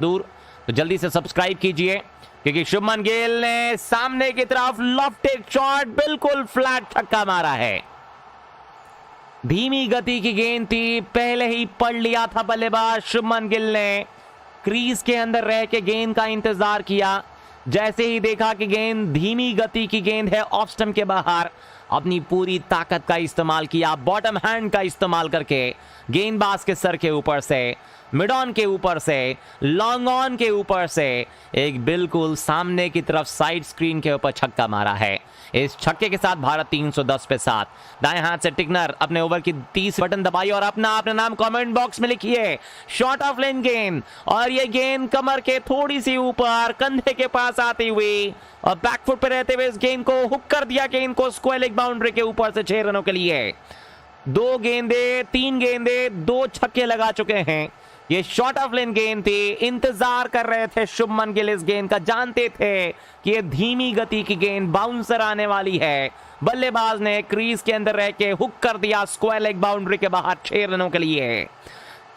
दूर, तो जल्दी से सब्सक्राइब कीजिए क्योंकि शुभमन गिल ने सामने की तरफ लॉफ्टेड शॉट बिल्कुल फ्लैट छक्का मारा है। धीमी गति की गेंद थी, पहले ही पढ़ लिया था बल्लेबाज शुभमन गिल ने। क्रीज के अंदर रह के गेंद का इंतजार किया, जैसे ही देखा कि गेंद धीमी गति की गेंद है ऑफ स्टंप के बाहर, अपनी पूरी ताकत का इस्तेमाल किया, बॉटम हैंड का इस्तेमाल करके गेंदबाज के सर के ऊपर से, मिड ऑन के ऊपर से, लॉन्ग ऑन के ऊपर से एक बिल्कुल सामने की तरफ साइड स्क्रीन के ऊपर छक्का मारा है। इस छक्के के साथ भारत 310 पे 7। दाएं हाथ से टिकनर अपने ओवर की 30 बटन दबाइए और अपना नाम कमेंट बॉक्स में लिखिए। शॉर्ट ऑफ लेन गेंद, और ये गेंद कमर के थोड़ी सी ऊपर कंधे के पास आती हुई और बैकफुट पे रहते हुए इस गेंद को हुक कर दिया, गेंद को स्क्वायर लेग बाउंड्री के ऊपर से 6 रनों के लिए। 2 गेंदे 3 गेंदे 2 छक्के लगा चुके हैं। ये शॉर्ट ऑफ लेन गेंद थी, इंतजार कर रहे थे शुभमन गिल इस गेंद का, जानते थे कि ये धीमी गति की गेंद बाउंसर आने वाली है। बल्लेबाज ने क्रीज के अंदर रह के हुक कर दिया स्क्वायर लेग बाउंड्री के बाहर 6 रनों के लिए।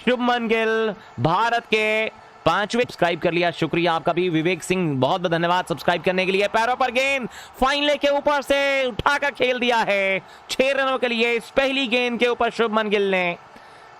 शुभमन गिल भारत के 5वें। सब्सक्राइब कर लिया, शुक्रिया आपका भी। विवेक सिंह बहुत बहुत धन्यवाद सब्सक्राइब करने के लिए। पैरों पर गेंद फाइन लेग के ऊपर से उठाकर खेल दिया है 6 रनों के लिए। इस पहली गेंद के ऊपर शुभमन गिल ने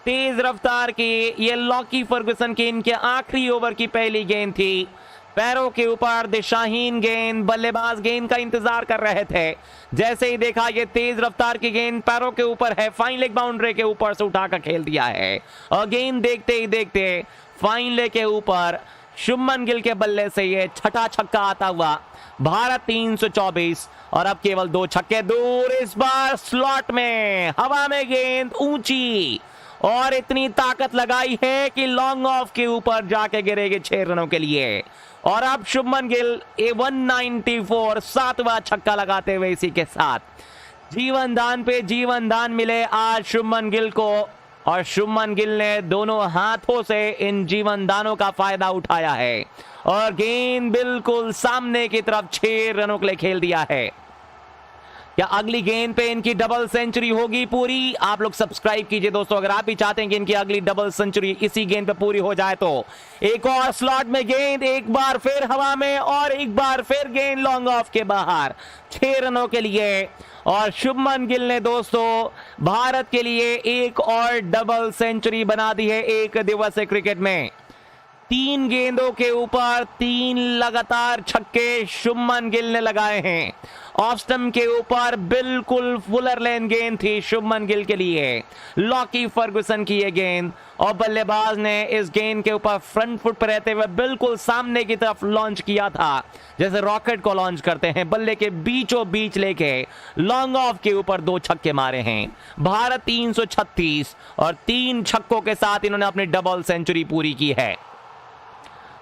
तेज रफ्तार की, ये लॉकी फर्गुसन की इनके आखिरी ओवर की पहली गेंद थी। पैरों के ऊपर दिशाहीन गेंद, बल्लेबाज गेंद का इंतजार कर रहे थे, जैसे ही देखा ये तेज रफ्तार की गेंद पैरों के ऊपर है, फाइन लेग बाउंड्री के ऊपर से उठाकर खेल दिया है। और गेंद देखते ही देखते फाइन लेग के ऊपर शुभमन गिल के बल्ले से ये छठा छक्का आता हुआ। भारत 324 और अब केवल 2 छक्के दूर। इस बार स्लॉट में, हवा में गेंद ऊंची और इतनी ताकत लगाई है कि लॉन्ग ऑफ के ऊपर जाके गिरेगी 6 रनों के लिए। और अब शुभमन गिल 194 7वां छक्का लगाते हुए इसी के साथ जीवन दान पे जीवन दान मिले आज शुभमन गिल को, और शुभमन गिल ने दोनों हाथों से इन जीवन दानों का फायदा उठाया है और गेंद बिल्कुल सामने की तरफ 6 रनों के लिए खेल दिया है। क्या अगली गेंद पे इनकी डबल सेंचुरी होगी पूरी? आप लोग सब्सक्राइब कीजिए दोस्तों अगर आप भी चाहते हैं कि इनकी अगली डबल सेंचुरी इसी गेंद पे पूरी हो जाए तो। एक और स्लॉट में गेंद, एक बार फिर हवा में और एक बार फिर गेंद लॉन्ग ऑफ के बाहर 6 रनों के लिए। और शुभमन गिल ने दोस्तों भारत के लिए एक और डबल सेंचुरी बना दी है एक दिवसीय क्रिकेट में। 3 गेंदों के ऊपर 3 लगातार छक्के शुभमन गिल ने लगाए हैं। ऑफ स्टंप के ऊपर बिल्कुल फुलर लेन गेंद थी शुभमन गिल के लिए, लॉकी फर्गुसन की ये गेंद, और बल्लेबाज ने इस गेंद के ऊपर फ्रंट फुट पर रहते हुए बिल्कुल सामने की तरफ लॉन्च किया था, जैसे रॉकेट को लॉन्च करते हैं, बल्ले के बीचों बीच लेके लॉन्ग ऑफ के ऊपर 2 छक्के मारे हैं। भारत 336 और 3 छक्कों के साथ इन्होंने अपनी डबल सेंचुरी पूरी की है।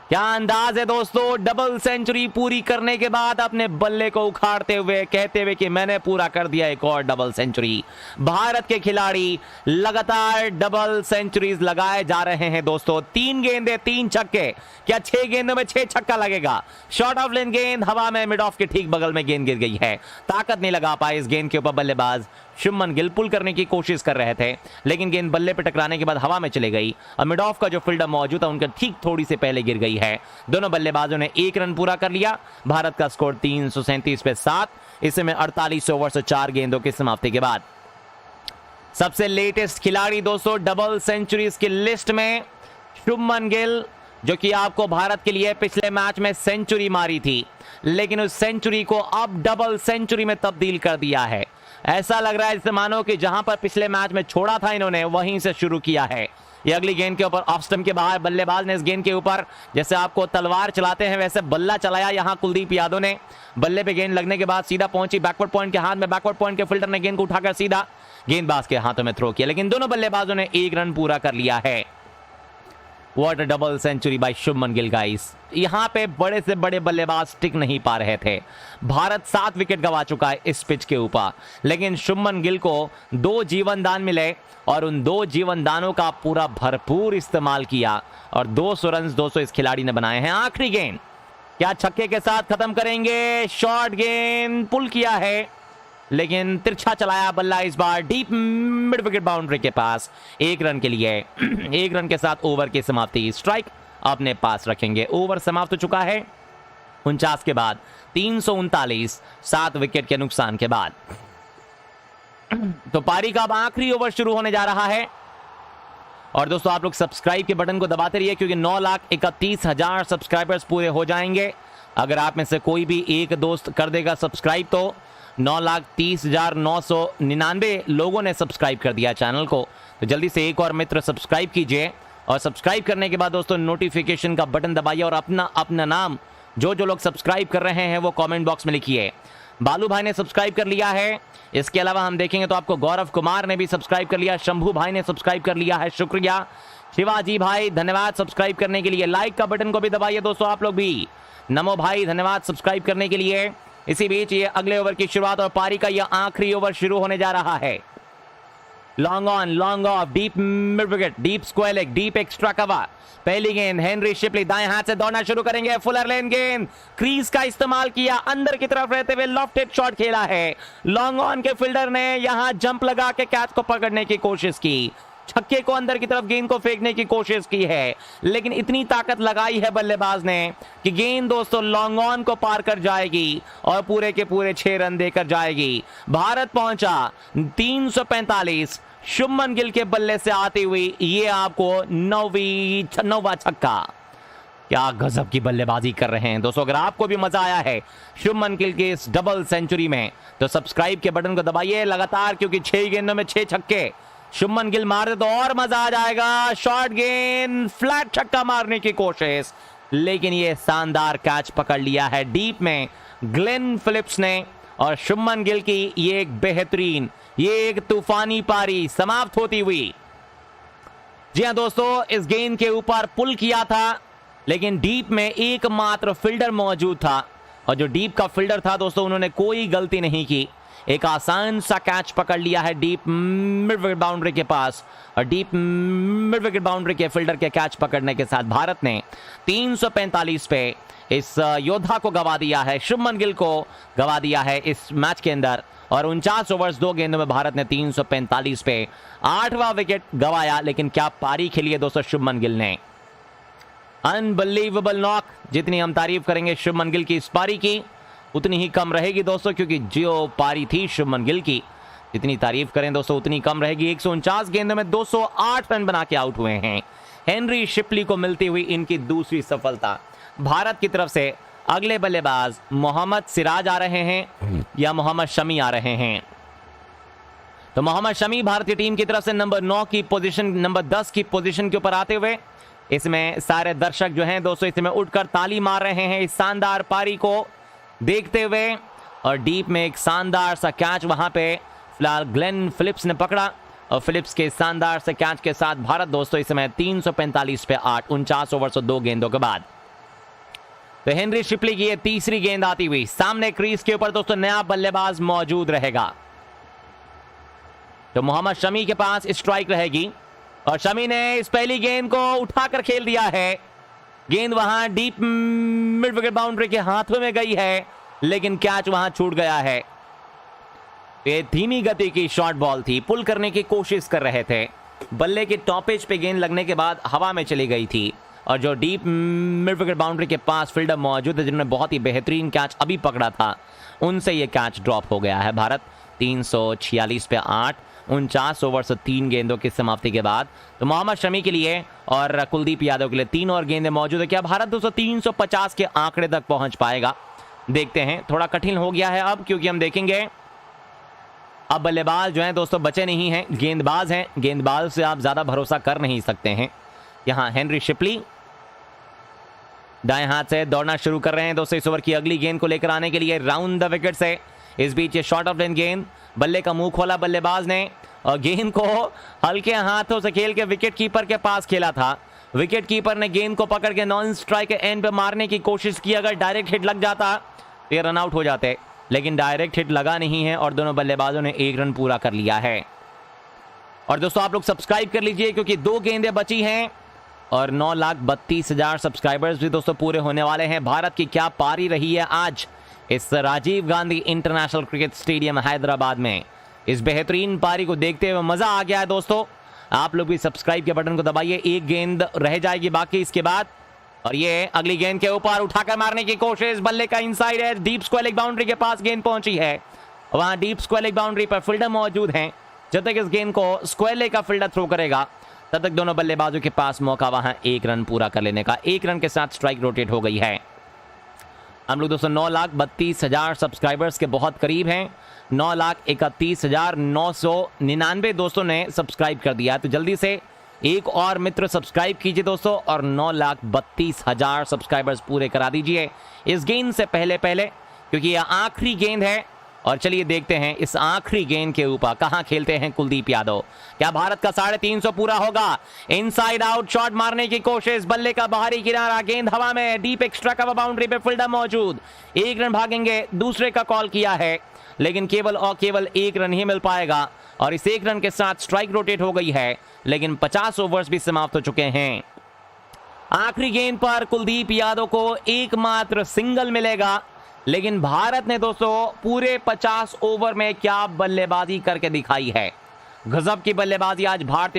क्या अंदाज है दोस्तों, डबल सेंचुरी पूरी करने के बाद अपने बल्ले को उखाड़ते हुए कहते हुए कि मैंने पूरा कर दिया एक और डबल सेंचुरी। भारत के खिलाड़ी लगातार डबल सेंचुरीज लगाए जा रहे हैं दोस्तों। 3 गेंदे 3 छक्के, क्या 6 गेंदों में 6 छक्का लगेगा? शॉर्ट ऑफ लेन गेंद हवा में मिड ऑफ के ठीक बगल में गेंद गिर गई है, ताकत नहीं लगा पाए इस गेंद के ऊपर बल्लेबाज शुभमन गिल। पुल करने की कोशिश कर रहे थे लेकिन गेंद बल्ले पे टकराने के बाद हवा में चले गई और मिड ऑफ का जो फील्डर मौजूद था उनके ठीक थोड़ी से पहले गिर गई है। दोनों बल्लेबाजों ने 1 रन पूरा कर लिया। भारत का स्कोर 337 पे 7, इसमें 48 ओवर से 4 गेंदों की समाप्ति के बाद। सबसे लेटेस्ट खिलाड़ी दोस्तों डबल सेंचुरीज की लिस्ट में शुभमन गिल, जो कि आपको भारत के लिए पिछले मैच में सेंचुरी मारी थी, लेकिन उस सेंचुरी को अब डबल सेंचुरी में तब्दील कर दिया है। ऐसा लग रहा है जैसे मानो कि जहां पर पिछले मैच में छोड़ा था इन्होंने वहीं से शुरू किया है। ये अगली गेंद के ऊपर ऑफ स्टंप के बाहर, बल्लेबाज ने इस गेंद के ऊपर जैसे आपको तलवार चलाते हैं वैसे बल्ला चलाया यहां कुलदीप यादव ने। बल्ले पे गेंद लगने के बाद सीधा पहुंची बैकवर्ड पॉइंट के हाथ में, बैकवर्ड पॉइंट के फील्डर ने गेंद को उठाकर सीधा गेंदबाज के हाथों में थ्रो किया, लेकिन दोनों बल्लेबाजों ने 1 रन पूरा कर लिया है। What a double century by Shubman Gill guys. यहां पे बड़े से बड़े बल्लेबाज टिक नहीं पा रहे थे। भारत 7 विकेट गंवा चुका है इस पिच के ऊपर, लेकिन शुभमन गिल को 2 जीवन दान मिले और उन 2 जीवन दानों का पूरा भरपूर इस्तेमाल किया और 200 रन 200 इस खिलाड़ी ने बनाए हैं। आखिरी गेंद क्या छक्के के साथ खत्म करेंगे? शॉर्ट गेंद पुल किया है लेकिन तिरछा चलाया बल्ला, इस बार डीप मिड विकेट बाउंड्री के पास 1 रन के लिए 1 रन के साथ ओवर की समाप्ति। स्ट्राइक अपने पास रखेंगे। ओवर समाप्त हो चुका है 49 के बाद 339, 7 विकेट के नुकसान के बाद। तो पारी का अब आखिरी ओवर शुरू होने जा रहा है। और दोस्तों आप लोग सब्सक्राइब के बटन को दबाते रहिए क्योंकि 9,31,000 सब्सक्राइबर्स पूरे हो जाएंगे। अगर आप में से कोई भी एक दोस्त कर देगा सब्सक्राइब तो 9,30,999 लोगों ने सब्सक्राइब कर दिया चैनल को। तो जल्दी से एक और मित्र सब्सक्राइब कीजिए और सब्सक्राइब करने के बाद दोस्तों नोटिफिकेशन का बटन दबाइए और अपना नाम जो लोग सब्सक्राइब कर रहे हैं वो कमेंट बॉक्स में लिखिए। बालू भाई ने सब्सक्राइब कर लिया है। इसके अलावा हम देखेंगे तो आपको गौरव कुमार ने भी सब्सक्राइब कर लिया, शंभू भाई ने सब्सक्राइब कर लिया है, शुक्रिया। शिवाजी भाई धन्यवाद सब्सक्राइब करने के लिए। लाइक का बटन को भी दबाइए दोस्तों आप लोग भी। नमो भाई धन्यवाद सब्सक्राइब करने के लिए। इसी बीच ये अगले ओवर की शुरुआत और पारी का यह आखिरी ओवर शुरू होने जा रहा है। Long on, long off, deep mid wicket, deep square leg, deep extra cover. पहली गेंद हेनरी शिपली दाएं हाथ से दौड़ना शुरू करेंगे। फुलर लेन गेंद, क्रीज का इस्तेमाल किया, अंदर की तरफ रहते हुए लॉफ्टेड शॉट खेला है। लॉन्ग ऑन के फील्डर ने यहां जंप लगा के कैच को पकड़ने की कोशिश की, छक्के को अंदर की तरफ गेंद को फेंकने की कोशिश की है, लेकिन इतनी ताकत लगाई है बल्लेबाज ने कि गेंद दोस्तों लॉन्ग ऑन को पार कर जाएगी और पूरे के पूरे 6 रन देकर जाएगी। भारत पहुंचा 345 शुभमन गिल के बल्ले से आती हुई। ये आपको 9वां छक्का। क्या गजब की बल्लेबाजी कर रहे हैं दोस्तों। अगर आपको भी मजा आया है शुभमन गिल के इस डबल सेंचुरी में तो सब्सक्राइब के बटन को दबाइए लगातार, क्योंकि 6 गेंदों में 6 छक्के शुभमन गिल मार दे तो और मजा आ जाएगा। शॉर्ट गेंद, फ्लैट छक्का मारने की कोशिश, लेकिन ये शानदार कैच पकड़ लिया है डीप में ग्लेन फिलिप्स ने। और शुभमन गिल की ये एक बेहतरीन, ये एक तूफानी पारी समाप्त होती हुई। जी हां दोस्तों, इस गेंद के ऊपर पुल किया था, लेकिन डीप में एकमात्र फील्डर मौजूद था और जो डीप का फील्डर था दोस्तों उन्होंने कोई गलती नहीं की। एक आसान सा कैच पकड़ लिया है डीप मिड विकेट बाउंड्री के पास और डीप मिड विकेट बाउंड्री के फील्डर के कैच पकड़ने के साथ भारत ने 345 पे इस योद्धा को गवा दिया है, शुभमन गिल को गवा दिया है इस मैच के अंदर। और 49 ओवर्स 2 गेंदों में भारत ने 345 पे 8वां विकेट गवाया। लेकिन क्या पारी खेली है दोस्तों शुभमन गिल ने, अनबिलीवेबल नॉक। जितनी हम तारीफ करेंगे शुभमन गिल की इस पारी की उतनी ही कम रहेगी दोस्तों, क्योंकि जो पारी थी शुभमन गिल की जितनी तारीफ करें दोस्तों उतनी कम रहेगी। 149 गेंदों में 208 रन बना के आउट हुए हैं। हेनरी शिपली को मिलती हुई इनकी दूसरी सफलता। भारत की तरफ से अगले बल्लेबाज मोहम्मद सिराज आ रहे हैं या मोहम्मद शमी आ रहे हैं। तो मोहम्मद शमी भारतीय टीम की तरफ से नंबर 9 की पोजीशन, नंबर 10 की पोजीशन के ऊपर आते हुए इसमें सारे दर्शक जो हैं दोस्तों इसमें उठकर ताली मार रहे हैं इस शानदार पारी को देखते हुए। और डीप में एक शानदार सा कैच वहां पे फिलहाल ग्लेन फिलिप्स ने पकड़ा और फिलिप्स के शानदार से कैच के साथ भारत दोस्तों इस समय 345 पे 8, 49 ओवर से 2 गेंदों के बाद। तो हेनरी शिपली की ये तीसरी गेंद आती हुई, सामने क्रीज के ऊपर दोस्तों नया बल्लेबाज मौजूद रहेगा। तो मोहम्मद शमी के पास स्ट्राइक रहेगी और शमी ने इस पहली गेंद को उठाकर खेल दिया है। गेंद वहां डीप मिड विकेट बाउंड्री के हाथों में गई है, लेकिन कैच वहां छूट गया है। ये धीमी गति की शॉर्ट बॉल थी, पुल करने की कोशिश कर रहे थे, बल्ले के टॉपेज पे गेंद लगने के बाद हवा में चली गई थी और जो डीप मिड विकेट बाउंड्री के पास फील्डर मौजूद है जिन्होंने बहुत ही बेहतरीन कैच अभी पकड़ा था, उनसे ये कैच ड्रॉप हो गया है। भारत 346 पे 8, 49 ओवर से 3 गेंदों की समाप्ति के बाद। तो मोहम्मद शमी के लिए और कुलदीप यादव के लिए 3 और गेंदें मौजूद है। क्या भारत दोस्तों 350 के आंकड़े तक पहुंच पाएगा? देखते हैं, थोड़ा कठिन हो गया है अब, क्योंकि हम देखेंगे अब बल्लेबाज जो हैं दोस्तों बचे नहीं हैं, गेंदबाज हैं। गेंदबाज से आप ज्यादा भरोसा कर नहीं सकते हैं। यहां हेनरी शिपली दाएं हाथ से दौड़ना शुरू कर रहे हैं दोस्तों इस ओवर की अगली गेंद को लेकर आने के लिए राउंड द विकेट से। इस बीच ये शॉर्ट ऑफ लेन गेंद, बल्ले का मुंह खोला बल्लेबाज ने और गेंद को हल्के हाथों से खेल के विकेट कीपर के पास खेला था। विकेट कीपर ने गेंद को पकड़ के नॉन स्ट्राइक के एंड पे मारने की कोशिश की। अगर डायरेक्ट हिट लग जाता तो ये रन आउट हो जाते, लेकिन डायरेक्ट हिट लगा नहीं है और दोनों बल्लेबाजों ने 1 रन पूरा कर लिया है। और दोस्तों आप लोग सब्सक्राइब कर लीजिए क्योंकि 2 गेंदें बची हैं और 9,32,000 सब्सक्राइबर्स भी दोस्तों पूरे होने वाले हैं। भारत की क्या पारी रही है आज इस Rajiv Gandhi international cricket stadium Hyderabad में। इस बेहतरीन पारी को देखते हुए मजा आ गया है दोस्तों। आप लोग भी सब्सक्राइब के बटन को दबाइए। 1 गेंद रह जाएगी बाकी, इसके बाद और ये अगली गेंद के ऊपर उठाकर मारने की कोशिश, बल्ले का इनसाइड है, डीप स्क्वायर लेग बाउंड्री के पास गेंद पहुंची है। वहां डीप स्क्वायर लेग बाउंड्री पर फील्डर मौजूद हैं। जब तक इस गेंद को स्क्वायर लेग का फील्डर थ्रो करेगा तब तक दोनों बल्लेबाजों के पास मौका वहां 1 रन पूरा कर लेने का। 1 रन के साथ स्ट्राइक रोटेट हो गई है। हम लोग दोस्तों 9,32,000 सब्सक्राइबर्स के बहुत करीब हैं। 9,31,999 दोस्तों ने सब्सक्राइब कर दिया। तो जल्दी से एक और मित्र सब्सक्राइब कीजिए दोस्तों और 9,32,000 सब्सक्राइबर्स पूरे करा दीजिए इस गेंद से पहले क्योंकि यह आखिरी गेंद है। और चलिए देखते हैं इस आखिरी गेंद के ऊपर कहां खेलते हैं कुलदीप यादव। क्या भारत का 350 पूरा होगा? इनसाइड आउट शॉट मारने की कोशिश, बल्ले का बाहरी किनारा, गेंद हवा में, डीप एक्स्ट्रा कवर बाउंड्री पे फील्डर मौजूद। 1 रन भागेंगे, दूसरे का कॉल किया है लेकिन केवल और केवल 1 रन ही मिल पाएगा। और इस 1 रन के साथ स्ट्राइक रोटेट हो गई है लेकिन 50 ओवर्स भी समाप्त हो चुके हैं। आखिरी गेंद पर कुलदीप यादव को एकमात्र सिंगल मिलेगा लेकिन भारत ने दोस्तों पूरे 50 ओवर में क्या बल्लेबाजी करके दिखाई है। गजब की बल्लेबाजी आज भारतीय